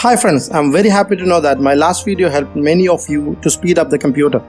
Hi friends, I'm very happy to know that my last video helped many of you to speed up the computer.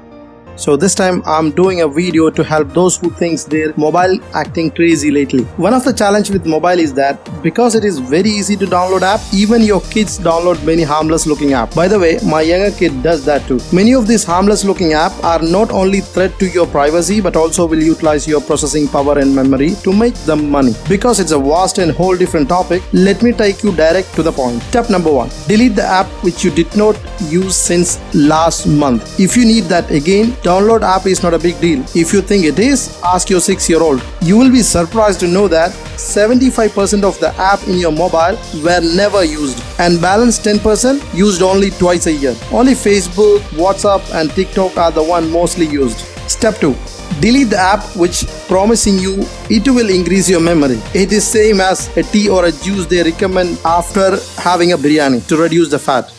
So this time I'm doing a video to help those who thinks their mobile acting crazy lately. One of the challenge with mobile is that because it is very easy to download app, even your kids download many harmless looking app. By the way, my younger kid does that too. Many of these harmless looking app are not only threat to your privacy but also will utilize your processing power and memory to make them money. Because it's a vast and whole different topic, let me take you direct to the point. Step number 1. Delete the app which you did not use since last month. If you need that again, download app is not a big deal. If you think it is, ask your 6-year-old. You will be surprised to know that 75% of the app in your mobile were never used and balance 10% used only twice a year. Only Facebook, WhatsApp and TikTok are the one mostly used. Step 2. Delete the app which promising you it will increase your memory. It is same as a tea or a juice they recommend after having a biryani to reduce the fat.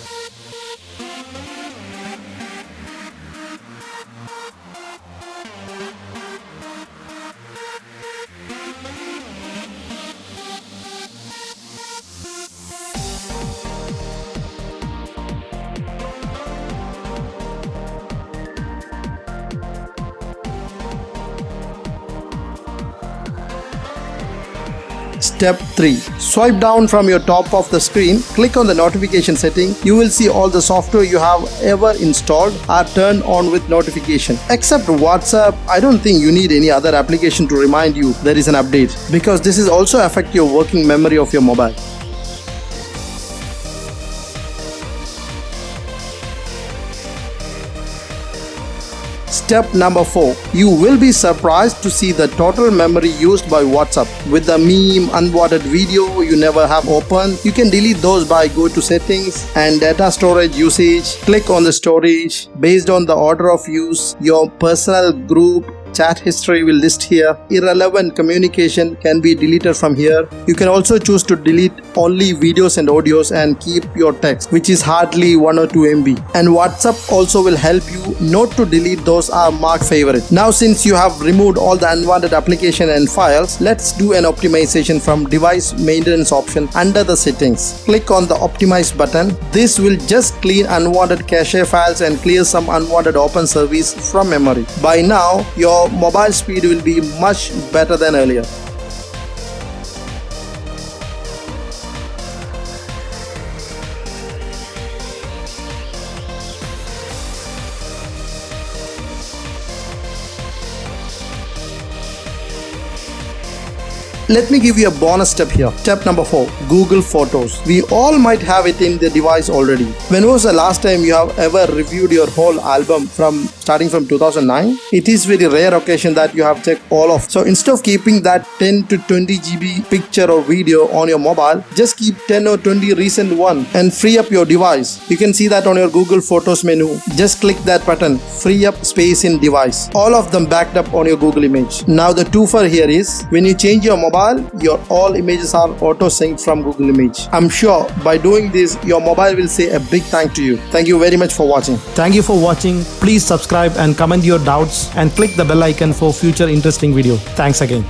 Step 3. Swipe down from your top of the screen, click on the notification setting. You will see all the software you have ever installed are turned on with notification. Except WhatsApp, I don't think you need any other application to remind you there is an update, because this is also affect your working memory of your mobile. Step number 4. You will be surprised to see the total memory used by WhatsApp. With the meme, unwanted video you never have opened, you can delete those by go to settings and data storage usage. Click on the storage. Based on the order of use, your personal group chat history will list here. Irrelevant communication can be deleted from here. You can also choose to delete only videos and audios and keep your text, which is hardly 1 or 2 MB. And WhatsApp also will help you not to delete those are marked favorite. Now since you have removed all the unwanted application and files, let's do an optimization from device maintenance option under the settings. Click on the optimize button. This will just clean unwanted cache files and clear some unwanted open service from memory. By now, your mobile speed will be much better than earlier. Let me give you a bonus step here. Step number 4. Google Photos. We all might have it in the device already. When was the last time you have ever reviewed your whole album starting from 2009? It is very rare occasion that you have checked all of. So instead of keeping that 10 to 20 GB picture or video on your mobile, just keep 10 or 20 recent one and free up your device. You can see that on your Google Photos menu. Just click that button, free up space in device. All of them backed up on your Google image. Now the twofer here is when you change your mobile, your all images are auto synced from Google Image. I'm sure by doing this, your mobile will say a big thank to you. Thank you very much for watching. Thank you for watching. Please subscribe and comment your doubts and click the bell icon for future interesting video. Thanks again.